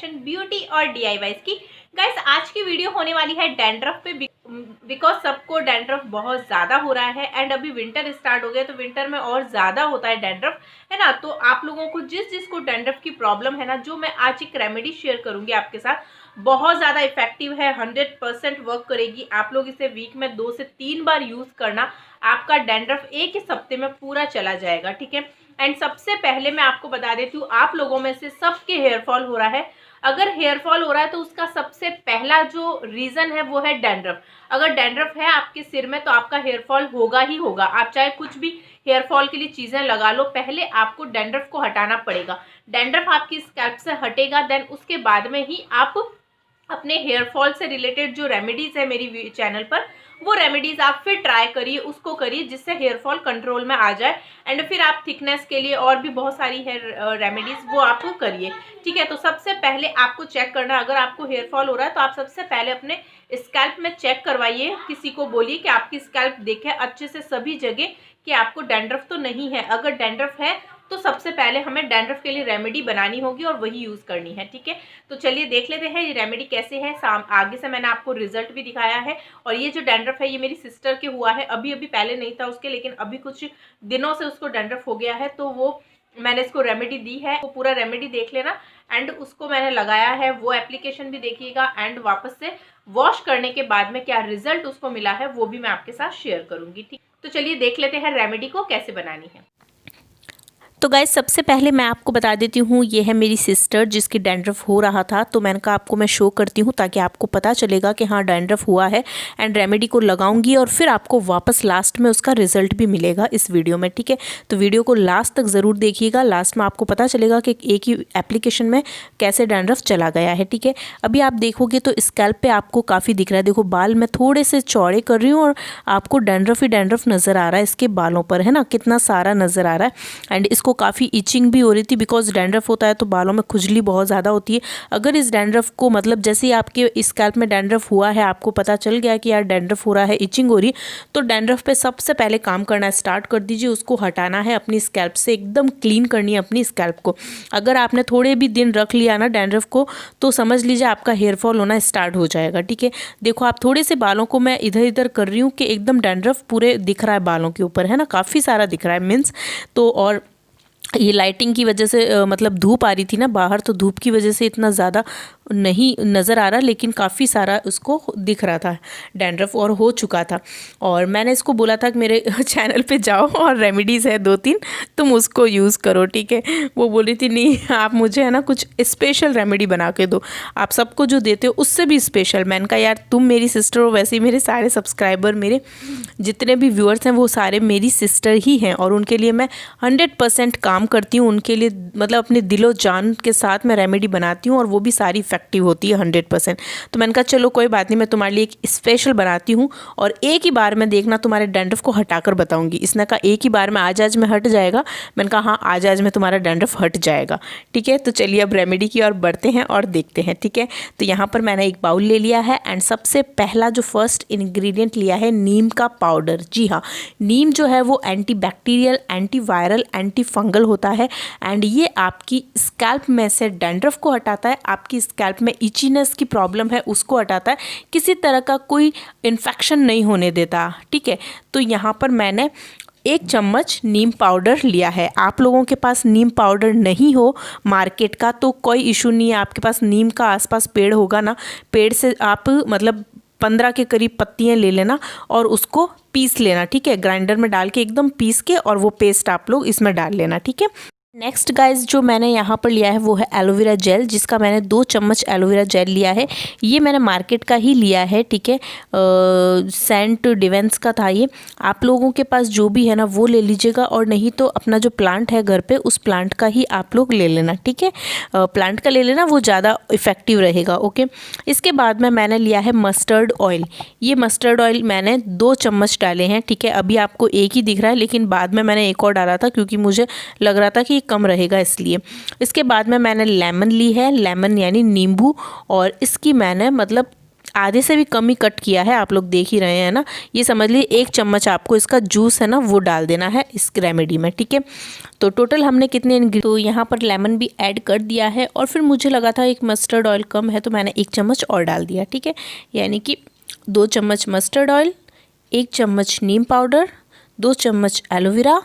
Fashion, beauty और DIYs की। Guys आज की वीडियो होने वाली है डैंड्रफ पे, बिकॉज सबको डैंड्रफ बहुत ज़्यादा हो रहा है एंड अभी विंटर स्टार्ट हो गया तो विंटर में और ज़्यादा होता है डैंड्रफ, है ना। तो आप लोगों को जिसको डैंड्रफ की प्रॉब्लम है ना, जो मैं आज एक रेमेडी शेयर करूंगी आपके साथ, बहुत ज़्यादा इफेक्टिव है, 100% वर्क करेगी। आप लोग इसे वीक में 2 से 3 बार यूज़ करना, आपका डैंड्रफ एक ही हफ्ते में पूरा चला जाएगा, ठीक है। एंड सबसे पहले मैं आपको बता देती हूँ, आप लोगों में से सबके हेयर फॉल हो रहा है। अगर हेयर फॉल हो रहा है तो उसका सबसे पहला जो रीज़न है वो है डैंड्रफ। अगर डैंड्रफ है आपके सिर में तो आपका हेयर फॉल होगा ही होगा। आप चाहे कुछ भी हेयर फॉल के लिए चीज़ें लगा लो, पहले आपको डैंड्रफ को हटाना पड़ेगा। डैंड्रफ आपकी स्कैल्प से हटेगा, देन उसके बाद में ही आप अपने हेयर फॉल से रिलेटेड जो रेमेडीज़ है मेरी चैनल पर, वो रेमेडीज़ आप फिर ट्राई करिए, उसको करिए जिससे हेयर फॉल कंट्रोल में आ जाए। एंड फिर आप थिकनेस के लिए और भी बहुत सारी हेयर रेमेडीज़ वो आप करिए, ठीक है। तो सबसे पहले आपको चेक करना, अगर आपको हेयर फॉल हो रहा है तो आप सबसे पहले अपने स्कैल्प में चेक करवाइए। किसी को बोलिए कि आपकी स्कैल्प देखे अच्छे से सभी जगह कि आपको डैंड्रफ तो नहीं है। अगर डैंड्रफ है तो सबसे पहले हमें डैंड्रफ के लिए रेमेडी बनानी होगी और वही यूज़ करनी है, ठीक है। तो चलिए देख लेते हैं ये रेमेडी कैसे है। आगे से मैंने आपको रिजल्ट भी दिखाया है। और ये जो डैंड्रफ है ये मेरी सिस्टर के हुआ है, अभी पहले नहीं था उसके, लेकिन अभी कुछ दिनों से उसको डैंड्रफ हो गया है, तो वो मैंने इसको रेमेडी दी है। वो पूरा रेमेडी देख लेना एंड उसको मैंने लगाया है, वो एप्लीकेशन भी देखिएगा। एंड वापस से वॉश करने के बाद में क्या रिजल्ट उसको मिला है वो भी मैं आपके साथ शेयर करूंगी, ठीक। तो चलिए देख लेते हैं रेमेडी को कैसे बनानी है। तो गाइस सबसे पहले मैं आपको बता देती हूँ, ये है मेरी सिस्टर जिसकी डैंड्रफ हो रहा था। तो मैंने कहा आपको मैं शो करती हूँ ताकि आपको पता चलेगा कि हाँ डैंड्रफ हुआ है। एंड रेमेडी को लगाऊंगी और फिर आपको वापस लास्ट में उसका रिजल्ट भी मिलेगा इस वीडियो में, ठीक है। तो वीडियो को लास्ट तक ज़रूर देखिएगा, लास्ट में आपको पता चलेगा कि एक ही एप्लीकेशन में कैसे डैंड्रफ चला गया है, ठीक है। अभी आप देखोगे तो स्कैल्प पे आपको काफ़ी दिख रहा है। देखो बाल मैं थोड़े से चौड़े कर रही हूँ और आपको डैंड्रफ ही डैंड्रफ नज़र आ रहा है इसके बालों पर, है ना, कितना सारा नज़र आ रहा है। एंड इसको काफ़ी इचिंग भी हो रही थी, बिकॉज डैंड्रफ होता है तो बालों में खुजली बहुत ज़्यादा होती है। अगर इस डैंड्रफ को मतलब जैसे ही आपके स्कैल्प में डैंड्रफ हुआ है, आपको पता चल गया कि यार डैंड्रफ हो रहा है, इचिंग हो रही, तो डैंड्रफ पे सबसे पहले काम करना स्टार्ट कर दीजिए। उसको हटाना है अपनी स्कैल्प से, एकदम क्लीन करनी है अपनी स्कैल्प को। अगर आपने थोड़े भी दिन रख लिया ना डैंड्रफ को, तो समझ लीजिए आपका हेयर फॉल होना स्टार्ट हो जाएगा, ठीक है। देखो आप थोड़े से बालों को मैं इधर इधर कर रही हूँ कि एकदम डैंड्रफ पूरे दिख रहा है बालों के ऊपर, है ना, काफ़ी सारा दिख रहा है मीन्स। तो और ये लाइटिंग की वजह से मतलब धूप आ रही थी ना बाहर, तो धूप की वजह से इतना ज़्यादा नहीं नज़र आ रहा, लेकिन काफ़ी सारा उसको दिख रहा था डैंड्रफ और हो चुका था। और मैंने इसको बोला था कि मेरे चैनल पे जाओ और रेमेडीज़ है 2-3, तुम उसको यूज़ करो, ठीक है। वो बोल रही थी नहीं आप मुझे है ना कुछ स्पेशल रेमेडी बना के दो, आप सबको जो देते हो उससे भी स्पेशल। मैंने कहा यार तुम मेरी सिस्टर हो, वैसे ही मेरे सारे सब्सक्राइबर, मेरे जितने भी व्यूअर्स हैं वो सारे मेरी सिस्टर ही हैं और उनके लिए मैं 100% काम करती हूँ। उनके लिए मतलब अपने दिलो जान के साथ मैं रेमेडी बनाती हूँ और वो भी सारी इफेक्टिव होती है 100%। तो मैंने कहा चलो कोई बात नहीं, मैं तुम्हारे लिए एक स्पेशल बनाती हूँ और एक ही बार में देखना तुम्हारे डैंड्रफ को हटाकर बताऊँगी। इसने कहा एक ही बार में आज में हट जाएगा। मैंने कहा हाँ आज में तुम्हारा डैंड्रफ हट जाएगा, ठीक है। तो चलिए अब रेमेडी की ओर बढ़ते हैं और देखते हैं, ठीक है। तो यहाँ पर मैंने एक बाउल ले लिया है एंड सबसे पहला जो फर्स्ट इंग्रेडिएंट लिया है नीम का पाउडर। जी हाँ, नीम जो है वो anti bacterial, anti viral, anti fungal होता है एंड ये आपकी स्कैल्प में से डैंड्रफ को हटाता है, आपकी स्कैल्प में इचीनेस की प्रॉब्लम है उसको हटाता है, किसी तरह का कोई इन्फेक्शन नहीं होने देता, ठीक है। तो यहाँ पर मैंने 1 चम्मच नीम पाउडर लिया है। आप लोगों के पास नीम पाउडर नहीं हो मार्केट का तो कोई इशू नहीं है, आपके पास नीम का आसपास पेड़ होगा ना, पेड़ से आप मतलब 15 के करीब पत्तियां ले लेना और उसको पीस लेना, ठीक है। ग्राइंडर में डाल के एकदम पीस के और वो पेस्ट आप लोग इसमें डाल लेना, ठीक है। नेक्स्ट गाइज जो मैंने यहाँ पर लिया है वो है एलोवेरा जेल, जिसका मैंने 2 चम्मच एलोवेरा जेल लिया है। ये मैंने मार्केट का ही लिया है, ठीक है। सेंट डिवेंस का था ये। आप लोगों के पास जो भी है ना वो ले लीजिएगा और नहीं तो अपना जो प्लांट है घर पे उस प्लांट का ही आप लोग ले लेना, ठीक है। प्लांट का ले लेना, वो ज़्यादा इफ़ेक्टिव रहेगा, ओके। इसके बाद में मैंने लिया है मस्टर्ड ऑयल। ये मस्टर्ड ऑयल मैंने 2 चम्मच डाले हैं, ठीक है। अभी आपको एक ही दिख रहा है लेकिन बाद में मैंने एक और डाला था क्योंकि मुझे लग रहा था कि कम रहेगा इसलिए। इसके बाद में मैंने लेमन ली है, लेमन यानी नींबू, और इसकी मैंने मतलब आधे से भी कम ही कट किया है, आप लोग देख ही रहे हैं ना। ये समझ लीजिए 1 चम्मच आपको इसका जूस है ना वो डाल देना है इस रेमेडी में, ठीक है। तो टोटल हमने कितने तो यहाँ पर लेमन भी ऐड कर दिया है, और फिर मुझे लगा था एक मस्टर्ड ऑयल कम है तो मैंने 1 चम्मच और डाल दिया, ठीक है। यानी कि 2 चम्मच मस्टर्ड ऑयल, 1 चम्मच नीम पाउडर, 2 चम्मच एलोवेरा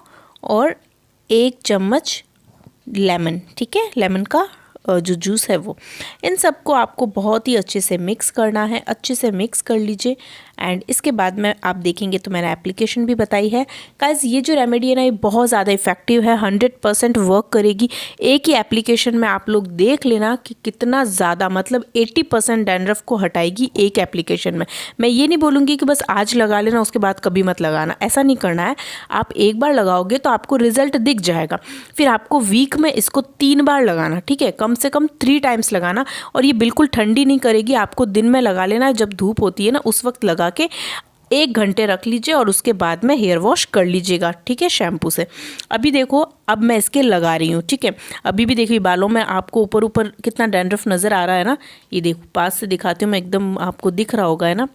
और 1 चम्मच लेमन, ठीक है, लेमन का जो जूस है वो। इन सबको आपको बहुत ही अच्छे से मिक्स करना है, अच्छे से मिक्स कर लीजिए। एंड इसके बाद में आप देखेंगे तो मैंने एप्लीकेशन भी बताई है। गाइस ये जो रेमेडी है ना ये बहुत ज़्यादा इफेक्टिव है, 100% वर्क करेगी। एक ही एप्लीकेशन में आप लोग देख लेना कि कितना ज़्यादा, मतलब 80% डैंड्रफ को हटाएगी एक एप्लीकेशन में। मैं ये नहीं बोलूँगी कि बस आज लगा लेना उसके बाद कभी मत लगाना, ऐसा नहीं करना है। आप एक बार लगाओगे तो आपको रिजल्ट दिख जाएगा, फिर आपको वीक में इसको 3 बार लगाना, ठीक है, कम से कम 3 टाइम्स लगाना। और ये बिल्कुल ठंडी नहीं करेगी, आपको दिन में लगा लेना, जब धूप होती है ना उस वक्त लगा के 1 घंटे रख लीजिए और उसके बाद में हेयर वॉश कर लीजिएगा, ठीक है, शैम्पू से। अभी देखो अब मैं इसके लगा रही हूँ, ठीक है। अभी भी देखिए बालों में आपको ऊपर ऊपर कितना डैंड्रफ नज़र आ रहा है ना, ये देखो पास से दिखाती हूँ मैं, एकदम आपको दिख रहा होगा है ना।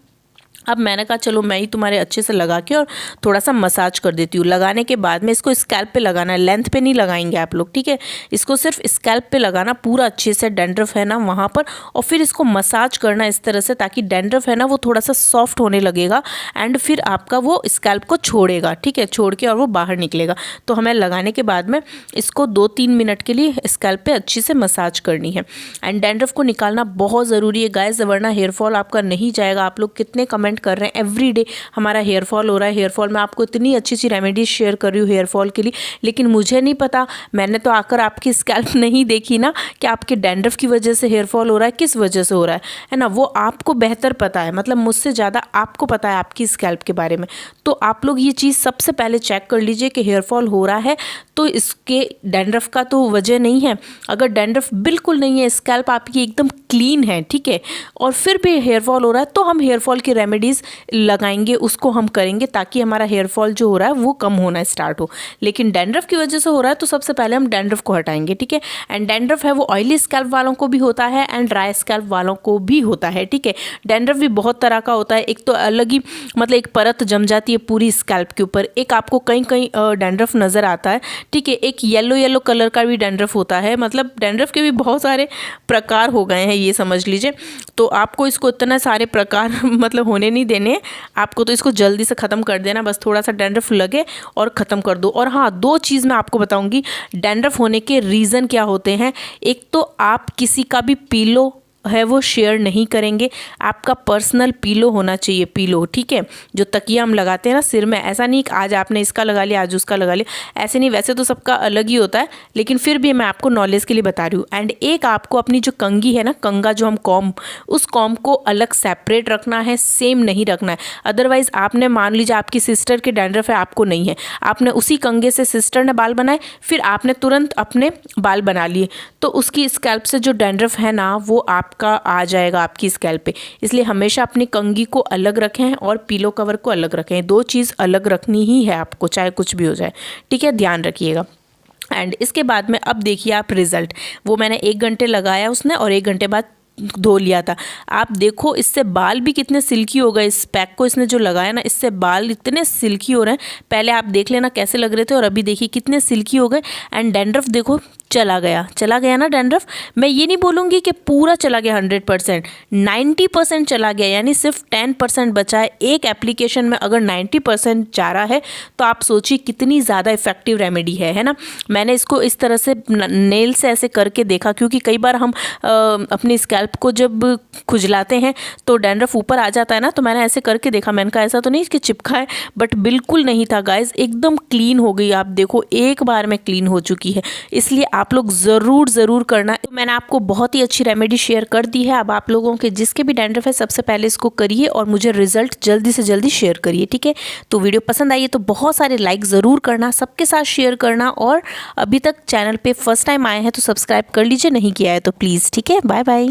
अब मैंने कहा चलो मैं ही तुम्हारे अच्छे से लगा के और थोड़ा सा मसाज कर देती हूँ। लगाने के बाद में इसको स्कैल्प पे लगाना है, लेंथ पे नहीं लगाएंगे आप लोग, ठीक है। इसको सिर्फ स्कैल्प पे लगाना पूरा अच्छे से, डैंड्रफ है ना वहाँ पर, और फिर इसको मसाज करना इस तरह से ताकि डैंड्रफ है ना वो थोड़ा सा सॉफ्ट होने लगेगा एंड फिर आपका वो स्कैल्प को छोड़ेगा, ठीक है, छोड़ के और वो बाहर निकलेगा। तो हमें लगाने के बाद में इसको 2-3 मिनट के लिए स्कैल्प पे अच्छी से मसाज करनी है। एंड डैंड्रफ को निकालना बहुत ज़रूरी है गाइस, वरना हेयर फॉल आपका नहीं जाएगा। आप लोग कितने कमेंट कर रहे हैं एवरी डे हमारा हेयर फॉल हो रहा है, हेयर फॉल। मैं आपको इतनी अच्छी अच्छी रेमेडीज शेयर कर रही हूँ हेयर फॉल के लिए, लेकिन मुझे नहीं पता, मैंने तो आकर आपकी स्कैल्प नहीं देखी ना कि आपके डैंड्रफ की वजह से हेयर फॉल हो रहा है, किस वजह से हो रहा है ना, वो आपको बेहतर पता है, मतलब मुझसे ज़्यादा आपको पता है आपकी स्कैल्प के बारे में। तो आप लोग ये चीज़ सबसे पहले चेक कर लीजिए कि हेयर फॉल हो रहा है तो इसके डैंड्रफ का तो वजह नहीं है। अगर डैंड्रफ बिल्कुल नहीं है, स्कैल्प आपकी एकदम क्लीन है, ठीक है, और फिर भी हेयर फॉल हो रहा है, तो हम हेयर फॉल की रेमेडीज़ लगाएंगे, उसको हम करेंगे ताकि हमारा हेयर फॉल जो हो रहा है वो कम होना स्टार्ट हो। लेकिन डैंड्रफ की वजह से हो रहा है तो सबसे पहले हम डैंड्रफ को हटाएंगे, ठीक है। एंड डैंड्रफ है वो ऑयली स्कैल्प वालों को भी होता है एंड ड्राई स्कैल्प वालों को भी होता है, ठीक है। डैंड्रफ भी बहुत तरह का होता है, एक तो अलग ही मतलब एक परत जम जाती है पूरी स्कैल्प के ऊपर, एक आपको कहीं कहीं डैंड्रफ नज़र आता है, ठीक है, एक येलो कलर का भी डैंड्रफ होता है। मतलब डैंड्रफ के भी बहुत सारे प्रकार हो गए हैं, ये समझ लीजिए। तो आपको इसको इतना सारे प्रकार मतलब होने नहीं देने, आपको तो इसको जल्दी से ख़त्म कर देना, बस थोड़ा सा डैंड्रफ लगे और ख़त्म कर दो। और हाँ, 2 चीज़ मैं आपको बताऊंगी डैंड्रफ होने के रीज़न क्या होते हैं। एक तो आप किसी का भी पीलो है वो शेयर नहीं करेंगे, आपका पर्सनल पीलो होना चाहिए, पीलो, ठीक है, जो तकिया हम लगाते हैं ना सिर में। ऐसा नहीं कि आज आपने इसका लगा लिया आज उसका लगा लिया, ऐसे नहीं, वैसे तो सबका अलग ही होता है, लेकिन फिर भी मैं आपको नॉलेज के लिए बता रही हूँ। एंड एक आपको अपनी जो कंघी है ना, कंघा जो हम कॉम्ब, उस कॉम्ब को अलग सेपरेट रखना है, सेम नहीं रखना है। अदरवाइज आपने मान लीजिए आपकी सिस्टर के डैंड्रफ है, आपको नहीं है, आपने उसी कंघे से सिस्टर ने बाल बनाए, फिर आपने तुरंत अपने बाल बना लिए, तो उसकी स्कैल्प से जो डैंड्रफ है ना वो आपका आ जाएगा आपकी स्कैल्प पे। इसलिए हमेशा अपनी कंघी को अलग रखें और पीलो कवर को अलग रखें, 2 चीज़ अलग रखनी ही है आपको, चाहे कुछ भी हो जाए, ठीक है, ध्यान रखिएगा। एंड इसके बाद में अब देखिए आप रिज़ल्ट, वो मैंने 1 घंटे लगाया उसने और 1 घंटे बाद धो लिया था। आप देखो इससे बाल भी कितने सिल्की हो गए, इस पैक को इसने जो लगाया ना इससे बाल इतने सिल्की हो रहे हैं। पहले आप देख लेना कैसे लग रहे थे और अभी देखिए कितने सिल्की हो गए। एंड डैंड्रफ देखो चला गया ना डैंड्रफ। मैं ये नहीं बोलूँगी कि पूरा चला गया 100%, 90% चला गया, यानी सिर्फ 10% बचा है। एक एप्लीकेशन में अगर 90% जा रहा है तो आप सोचिए कितनी ज़्यादा इफेक्टिव रेमेडी है ना। मैंने इसको इस तरह से नेल से ऐसे करके देखा, क्योंकि कई बार हम अपनी स्कैल्प को जब खुजलाते हैं तो डैंड्रफ ऊपर आ जाता है ना, तो मैंने ऐसे करके देखा, मैंने कहा ऐसा तो नहीं कि चिपका है, बट बिल्कुल नहीं था गाइज, एकदम क्लीन हो गई। आप देखो एक बार में क्लीन हो चुकी है, इसलिए आप लोग ज़रूर करना। तो मैंने आपको बहुत ही अच्छी रेमेडी शेयर कर दी है। अब आप लोगों के जिसके भी डैंड्रफ है सबसे पहले इसको करिए और मुझे रिजल्ट जल्दी से जल्दी शेयर करिए, ठीक है। तो वीडियो पसंद आई है तो बहुत सारे लाइक ज़रूर करना, सबके साथ शेयर करना, और अभी तक चैनल पे फर्स्ट टाइम आए हैं तो सब्सक्राइब कर लीजिए, नहीं किया है तो प्लीज़, ठीक है। Bye bye.